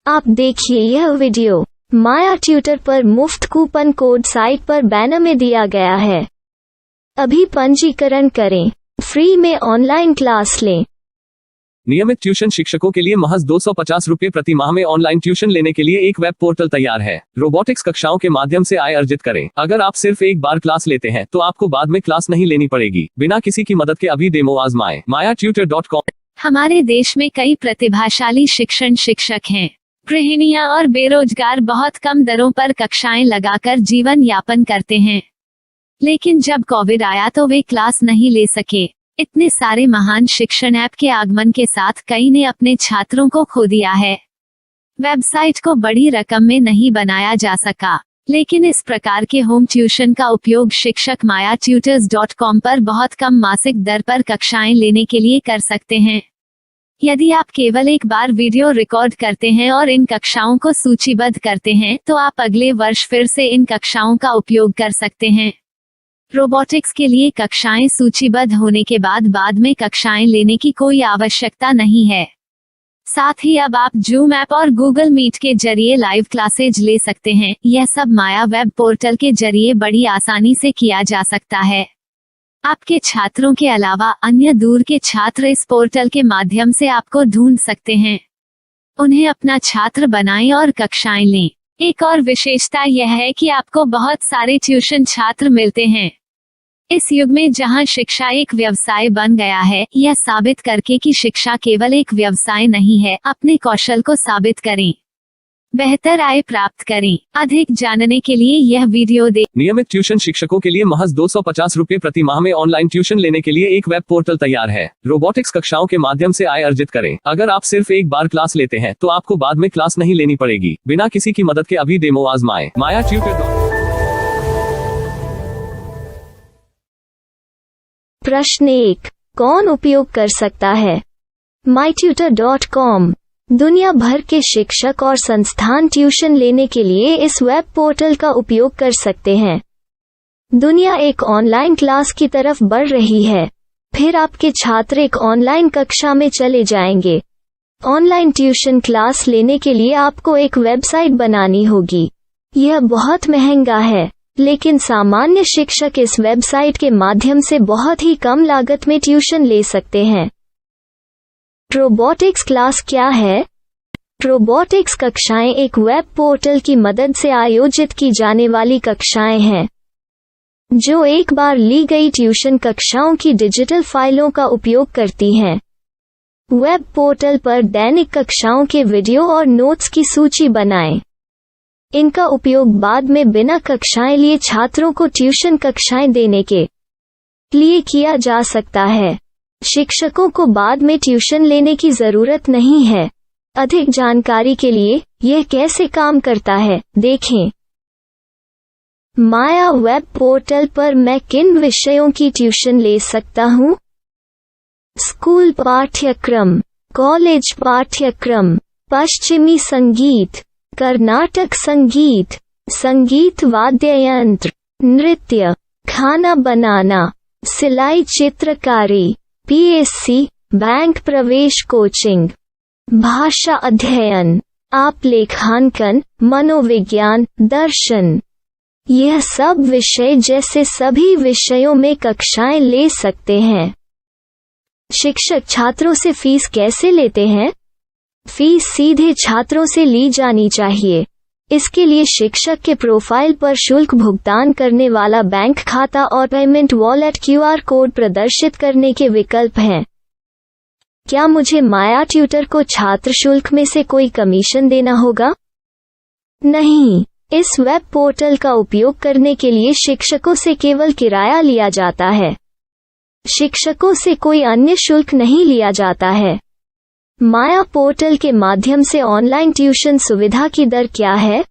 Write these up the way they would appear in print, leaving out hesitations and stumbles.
आप देखिए यह वीडियो माया ट्यूटर पर मुफ्त कूपन कोड साइट पर बैनर में दिया गया है। अभी पंजीकरण करें, फ्री में ऑनलाइन क्लास लें। नियमित ट्यूशन शिक्षकों के लिए महज 250 रुपये प्रति माह में ऑनलाइन ट्यूशन लेने के लिए एक वेब पोर्टल तैयार है। रोबोटिक्स कक्षाओं के माध्यम से आय अर्जित करें। अगर आप सिर्फ एक बार क्लास लेते हैं तो आपको बाद में क्लास नहीं लेनी पड़ेगी। बिना किसी की मदद के अभी डेमो आजमाएं। mayatutor.com। हमारे देश में कई प्रतिभाशाली शिक्षक हैं। गृहिणियां और बेरोजगार बहुत कम दरों पर कक्षाएं लगाकर जीवन यापन करते हैं, लेकिन जब कोविड आया तो वे क्लास नहीं ले सके। इतने सारे महान शिक्षण ऐप के आगमन के साथ कई ने अपने छात्रों को खो दिया है। वेबसाइट को बड़ी रकम में नहीं बनाया जा सका, लेकिन इस प्रकार के होम ट्यूशन का उपयोग शिक्षक mayatutors.com पर बहुत कम मासिक दर पर कक्षाएं लेने के लिए कर सकते हैं। यदि आप केवल एक बार वीडियो रिकॉर्ड करते हैं और इन कक्षाओं को सूचीबद्ध करते हैं तो आप अगले वर्ष फिर से इन कक्षाओं का उपयोग कर सकते हैं। रोबोटिक्स के लिए कक्षाएं सूचीबद्ध होने के बाद में कक्षाएं लेने की कोई आवश्यकता नहीं है। साथ ही अब आप जूम ऐप और गूगल मीट के जरिए लाइव क्लासेज ले सकते हैं। यह सब माया वेब पोर्टल के जरिए बड़ी आसानी से किया जा सकता है। आपके छात्रों के अलावा अन्य दूर के छात्र इस पोर्टल के माध्यम से आपको ढूंढ सकते हैं। उन्हें अपना छात्र बनाएं और कक्षाएं लें। एक और विशेषता यह है कि आपको बहुत सारे ट्यूशन छात्र मिलते हैं। इस युग में जहां शिक्षा एक व्यवसाय बन गया है, यह साबित करके कि शिक्षा केवल एक व्यवसाय नहीं है, अपने कौशल को साबित करें, बेहतर आय प्राप्त करें। अधिक जानने के लिए यह वीडियो देखें। नियमित ट्यूशन शिक्षकों के लिए महज 250 रुपये प्रति माह में ऑनलाइन ट्यूशन लेने के लिए एक वेब पोर्टल तैयार है। रोबोटिक्स कक्षाओं के माध्यम से आय अर्जित करें। अगर आप सिर्फ एक बार क्लास लेते हैं तो आपको बाद में क्लास नहीं लेनी पड़ेगी। बिना किसी की मदद के अभी डेमो आजमाएं। mayatutor.com। प्रश्न 1, कौन उपयोग कर सकता है? mytutor.com दुनिया भर के शिक्षक और संस्थान ट्यूशन लेने के लिए इस वेब पोर्टल का उपयोग कर सकते हैं। दुनिया एक ऑनलाइन क्लास की तरफ बढ़ रही है। फिर आपके छात्र एक ऑनलाइन कक्षा में चले जाएंगे। ऑनलाइन ट्यूशन क्लास लेने के लिए आपको एक वेबसाइट बनानी होगी। यह बहुत महंगा है, लेकिन सामान्य शिक्षक इस वेबसाइट के माध्यम से बहुत ही कम लागत में ट्यूशन ले सकते हैं। रोबोटिक्स क्लास क्या है? रोबोटिक्स कक्षाएं एक वेब पोर्टल की मदद से आयोजित की जाने वाली कक्षाएं हैं, जो एक बार ली गई ट्यूशन कक्षाओं की डिजिटल फाइलों का उपयोग करती हैं। वेब पोर्टल पर दैनिक कक्षाओं के वीडियो और नोट्स की सूची बनाएं। इनका उपयोग बाद में बिना कक्षाएं लिए छात्रों को ट्यूशन कक्षाएं देने के लिए किया जा सकता है। शिक्षकों को बाद में ट्यूशन लेने की जरूरत नहीं है। अधिक जानकारी के लिए यह कैसे काम करता है, देखें। माया वेब पोर्टल पर मैं किन विषयों की ट्यूशन ले सकता हूँ? स्कूल पाठ्यक्रम, कॉलेज पाठ्यक्रम, पश्चिमी संगीत, कर्नाटक संगीत, संगीत वाद्य यंत्र, नृत्य, खाना बनाना, सिलाई चित्रकारी, पीएससी, बैंक प्रवेश कोचिंग, भाषा अध्ययन, आप लेखांकन, मनोविज्ञान, दर्शन। यह सब विषय जैसे सभी विषयों में कक्षाएं ले सकते हैं। शिक्षक छात्रों से फीस कैसे लेते हैं? फीस सीधे छात्रों से ली जानी चाहिए। इसके लिए शिक्षक के प्रोफाइल पर शुल्क भुगतान करने वाला बैंक खाता और पेमेंट वॉलेट क्यूआर कोड प्रदर्शित करने के विकल्प हैं। क्या मुझे माया ट्यूटर को छात्र शुल्क में से कोई कमीशन देना होगा? नहीं, इस वेब पोर्टल का उपयोग करने के लिए शिक्षकों से केवल किराया लिया जाता है। शिक्षकों से कोई अन्य शुल्क नहीं लिया जाता है। माया पोर्टल के माध्यम से ऑनलाइन ट्यूशन सुविधा की दर क्या है?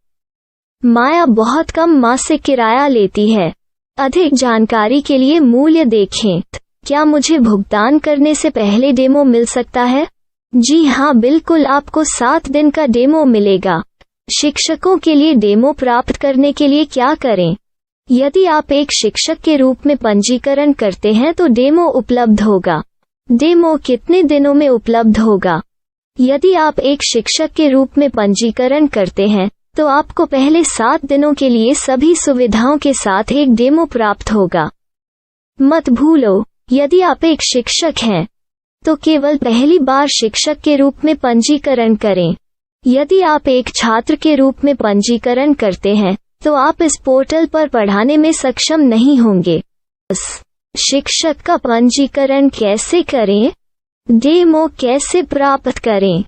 माया बहुत कम मासिक किराया लेती है। अधिक जानकारी के लिए मूल्य देखें। क्या मुझे भुगतान करने से पहले डेमो मिल सकता है? जी हाँ, बिल्कुल, आपको 7 दिन का डेमो मिलेगा। शिक्षकों के लिए डेमो प्राप्त करने के लिए क्या करें? यदि आप एक शिक्षक के रूप में पंजीकरण करते हैं तो डेमो उपलब्ध होगा। डेमो कितने दिनों में उपलब्ध होगा? यदि आप एक शिक्षक के रूप में पंजीकरण करते हैं तो आपको पहले 7 दिनों के लिए सभी सुविधाओं के साथ एक डेमो प्राप्त होगा। मत भूलो, यदि आप एक शिक्षक हैं तो केवल पहली बार शिक्षक के रूप में पंजीकरण करें। यदि आप एक छात्र के रूप में पंजीकरण करते हैं तो आप इस पोर्टल पर पढ़ाने में सक्षम नहीं होंगे। शिक्षक का पंजीकरण कैसे करें? डेमो कैसे प्राप्त करें?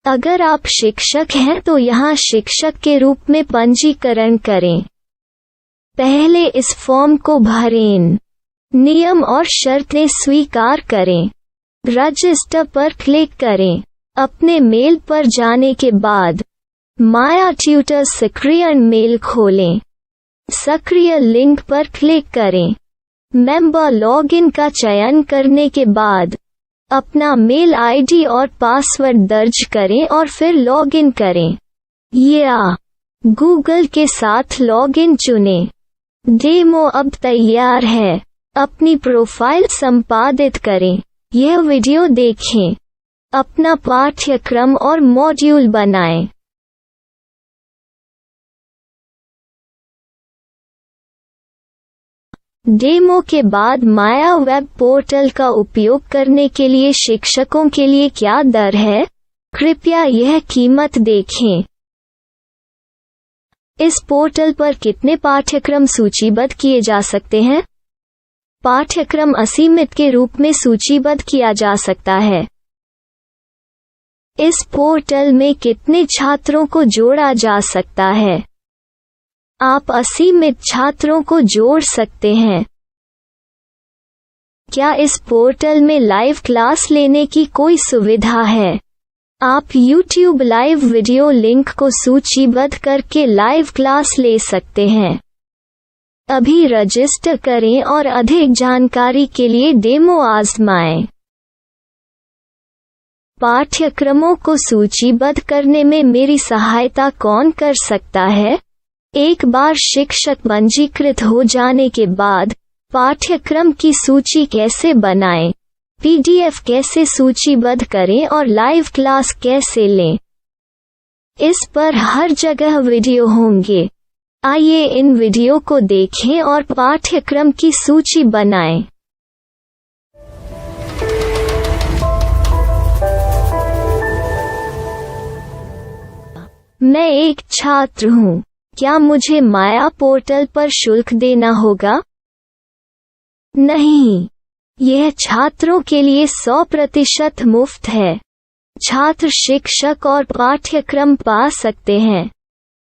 अगर आप शिक्षक हैं तो यहाँ शिक्षक के रूप में पंजीकरण करें। पहले इस फॉर्म को भरें। नियम और शर्तें स्वीकार करें। रजिस्टर पर क्लिक करें। अपने मेल पर जाने के बाद माया ट्यूटर सक्रिय मेल खोलें। सक्रिय लिंक पर क्लिक करें। मेंबर लॉगिन का चयन करने के बाद अपना मेल आईडी और पासवर्ड दर्ज करें और फिर लॉगिन करें या गूगल के साथ लॉगिन चुनें। डेमो अब तैयार है। अपनी प्रोफाइल संपादित करें। यह वीडियो देखें। अपना पाठ्यक्रम और मॉड्यूल बनाएं। डेमो के बाद माया वेब पोर्टल का उपयोग करने के लिए शिक्षकों के लिए क्या दर है? कृपया यह कीमत देखें। इस पोर्टल पर कितने पाठ्यक्रम सूचीबद्ध किए जा सकते हैं? पाठ्यक्रम असीमित के रूप में सूचीबद्ध किया जा सकता है। इस पोर्टल में कितने छात्रों को जोड़ा जा सकता है? आप असीमित छात्रों को जोड़ सकते हैं। क्या इस पोर्टल में लाइव क्लास लेने की कोई सुविधा है? आप YouTube लाइव वीडियो लिंक को सूचीबद्ध करके लाइव क्लास ले सकते हैं। अभी रजिस्टर करें और अधिक जानकारी के लिए डेमो आजमाएं। पाठ्यक्रमों को सूचीबद्ध करने में मेरी सहायता कौन कर सकता है? एक बार शिक्षक पंजीकृत हो जाने के बाद पाठ्यक्रम की सूची कैसे बनाएं, PDF कैसे सूचीबद्ध करें और लाइव क्लास कैसे लें, इस पर हर जगह वीडियो होंगे। आइए इन वीडियो को देखें और पाठ्यक्रम की सूची बनाएं। मैं एक छात्र हूँ। क्या मुझे माया पोर्टल पर शुल्क देना होगा? नहीं, यह छात्रों के लिए 100% मुफ्त है। छात्र शिक्षक और पाठ्यक्रम पा सकते हैं,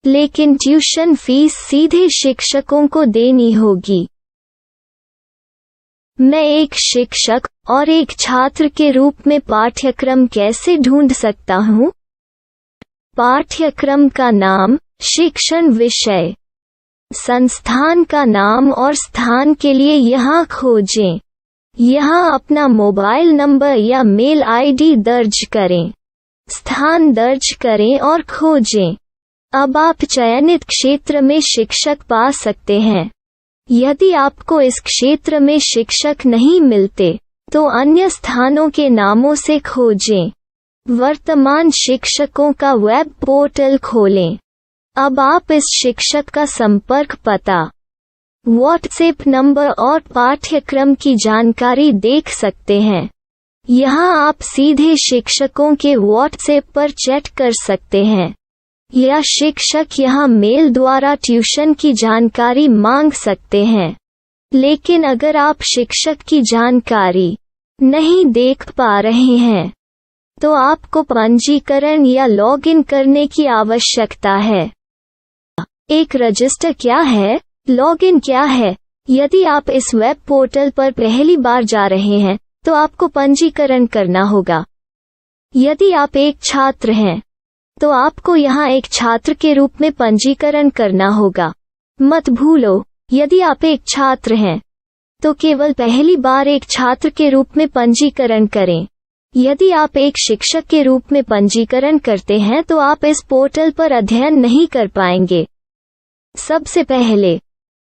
लेकिन ट्यूशन फीस सीधे शिक्षकों को देनी होगी। मैं एक शिक्षक और एक छात्र के रूप में पाठ्यक्रम कैसे ढूंढ सकता हूँ? पाठ्यक्रम का नाम, शिक्षण विषय, संस्थान का नाम और स्थान के लिए यहाँ खोजें। यहाँ अपना मोबाइल नंबर या मेल आईडी दर्ज करें। स्थान दर्ज करें और खोजें। अब आप चयनित क्षेत्र में शिक्षक पा सकते हैं। यदि आपको इस क्षेत्र में शिक्षक नहीं मिलते तो अन्य स्थानों के नामों से खोजें। वर्तमान शिक्षकों का वेब पोर्टल खोलें। अब आप इस शिक्षक का संपर्क पता, व्हाट्सएप नंबर और पाठ्यक्रम की जानकारी देख सकते हैं। यहाँ आप सीधे शिक्षकों के व्हाट्सएप पर चैट कर सकते हैं या शिक्षक यहाँ मेल द्वारा ट्यूशन की जानकारी मांग सकते हैं। लेकिन अगर आप शिक्षक की जानकारी नहीं देख पा रहे हैं तो आपको पंजीकरण या लॉगिन करने की आवश्यकता है। एक रजिस्टर क्या है? लॉगिन क्या है? यदि आप इस वेब पोर्टल पर पहली बार जा रहे हैं तो आपको पंजीकरण करना होगा। यदि आप एक छात्र हैं तो आपको यहाँ एक छात्र के रूप में पंजीकरण करना होगा। मत भूलो, यदि आप एक छात्र हैं तो केवल पहली बार एक छात्र के रूप में पंजीकरण करें। यदि आप एक शिक्षक के रूप में पंजीकरण करते हैं तो आप इस पोर्टल पर अध्ययन नहीं कर पाएंगे। सबसे पहले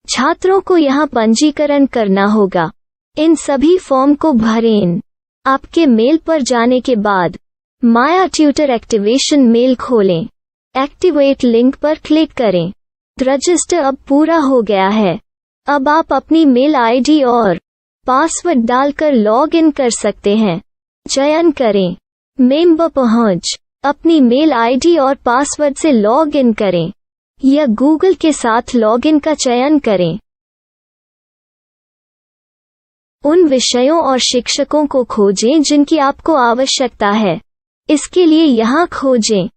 छात्रों को यहाँ पंजीकरण करना होगा। इन सभी फॉर्म को भरें। आपके मेल पर जाने के बाद माया ट्यूटर एक्टिवेशन मेल खोलें। एक्टिवेट लिंक पर क्लिक करें। रजिस्टर अब पूरा हो गया है। अब आप अपनी मेल आईडी और पासवर्ड डालकर लॉग इन कर सकते हैं। चयन करें मेंबर पहुंच। अपनी मेल आईडी और पासवर्ड से लॉग इन करें या गूगल के साथ लॉग इन का चयन करें। उन विषयों और शिक्षकों को खोजें जिनकी आपको आवश्यकता है। इसके लिए यहाँ खोजें।